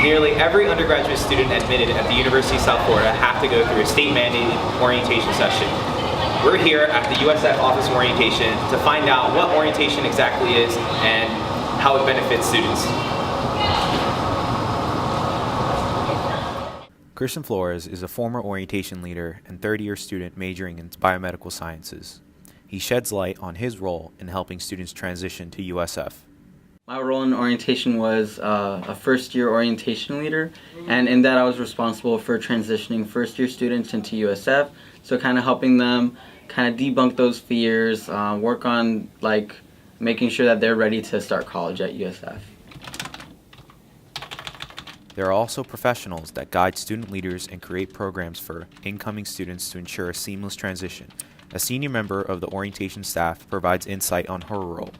Nearly every undergraduate student admitted at the University of South Florida have to go through a state-mandated orientation session. We're here at the USF Office of Orientation to find out what orientation exactly is and how it benefits students. Christian Flores is a former orientation leader and third-year student majoring in biomedical sciences. He sheds light on his role in helping students transition to USF. My role in orientation was a first-year orientation leader, and in that I was responsible for transitioning first-year students into USF, so kind of helping them kind of debunk those fears, work on making sure that they're ready to start college at USF. There are also professionals that guide student leaders and create programs for incoming students to ensure a seamless transition. A senior member of the orientation staff provides insight on her role.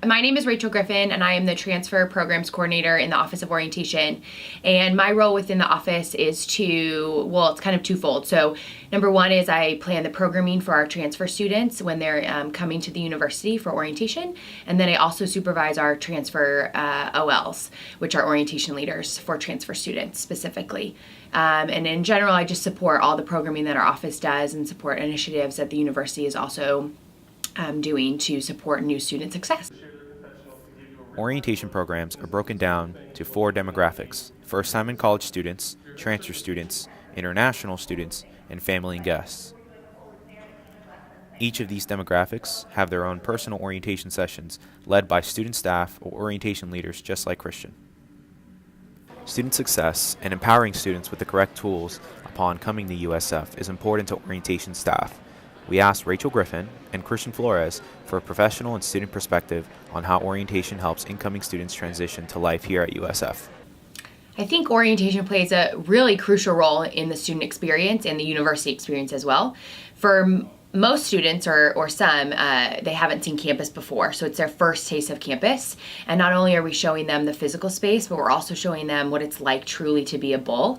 My name is Rachel Griffin, and I am the Transfer Programs Coordinator in the Office of Orientation. And my role within the office is it's kind of twofold. So number one is I plan the programming for our transfer students when they're coming to the university for orientation. And then I also supervise our transfer OLs, which are orientation leaders for transfer students specifically. And in general, I just support all the programming that our office does and support initiatives that the university is also doing to support new student success. Orientation programs are broken down to 4 demographics: first-time in college students, transfer students, international students, and family and guests. Each of these demographics have their own personal orientation sessions led by student staff or orientation leaders just like Christian. Student success and empowering students with the correct tools upon coming to USF is important to orientation staff. We asked Rachel Griffin and Christian Flores for a professional and student perspective on how orientation helps incoming students transition to life here at USF. I think orientation plays a really crucial role in the student experience and the university experience as well. For most students or some, they haven't seen campus before, so it's their first taste of campus. And not only are we showing them the physical space, but we're also showing them what it's like truly to be a bull.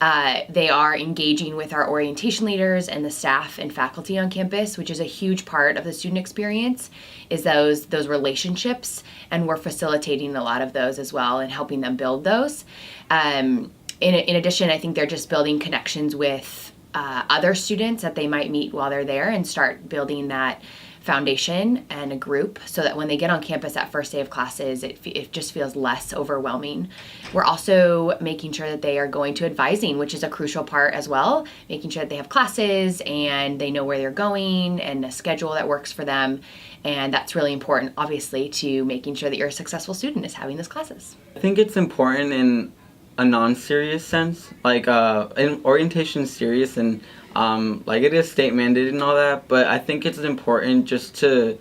They are engaging with our orientation leaders and the staff and faculty on campus, which is a huge part of the student experience, is those relationships, and we're facilitating a lot of those as well and helping them build those. In addition, I think they're just building connections with other students that they might meet while they're there and start building that foundation and a group so that when they get on campus that first day of classes, it just feels less overwhelming. We're also making sure that they are going to advising, which is a crucial part as well, making sure that they have classes and they know where they're going and a schedule that works for them. And that's really important, obviously, to making sure that you're a successful student is having those classes. I think it's important in a non-serious sense, in orientation is serious and it is state mandated and all that, but I think it's important just to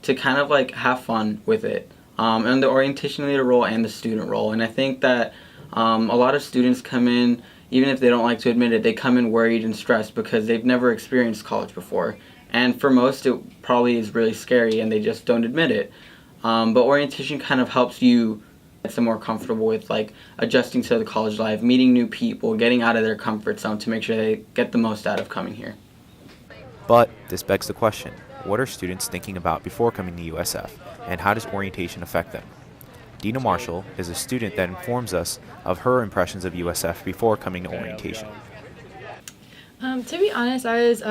kind of have fun with it, and the orientation leader role and the student role. And I think that a lot of students come in, even if they don't like to admit it, they come in worried and stressed because they've never experienced college before, and for most it probably is really scary and they just don't admit it, but orientation kind of helps you get some more comfortable with adjusting to the college life, meeting new people, getting out of their comfort zone to make sure they get the most out of coming here. But this begs the question, what are students thinking about before coming to USF, and how does orientation affect them? Dina Marshall is a student that informs us of her impressions of USF before coming to orientation. To be honest, I was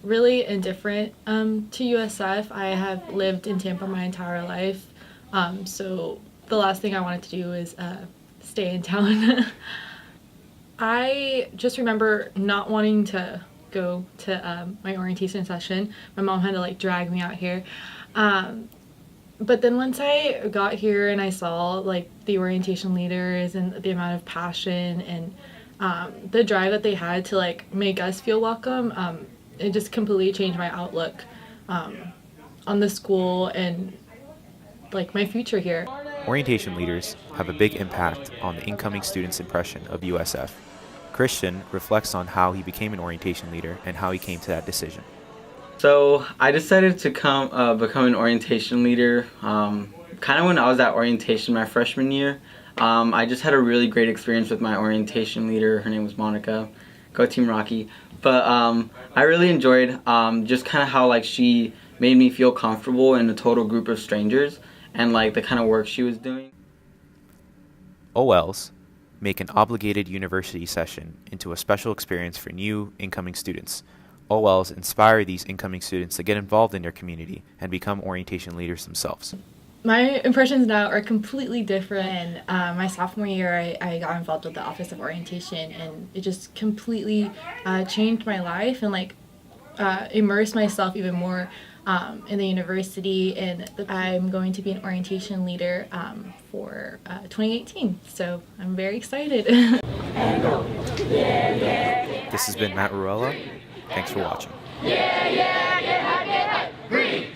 really indifferent to USF. I have lived in Tampa my entire life, so the last thing I wanted to do is stay in town. I just remember not wanting to go to my orientation session. My mom had to drag me out here. But then once I got here and I saw the orientation leaders and the amount of passion and the drive that they had to make us feel welcome, it just completely changed my outlook on the school and my future here. Orientation leaders have a big impact on the incoming student's impression of USF. Christian reflects on how he became an orientation leader and how he came to that decision. So I decided to become an orientation leader kind of when I was at orientation my freshman year. I just had a really great experience with my orientation leader. Her name was Monica. Go Team Rocky. But I really enjoyed just kind of how she made me feel comfortable in a total group of strangers and the kind of work she was doing. OLs, make an obligated university session into a special experience for new incoming students. OLs inspire these incoming students to get involved in their community and become orientation leaders themselves. My impressions now are completely different. My sophomore year, I got involved with the Office of Orientation, and it just completely changed my life and immersed myself even more in the university. And I'm going to be an orientation leader for 2018, so I'm very excited. This has been Matt Ruella. Thanks for watching. Green.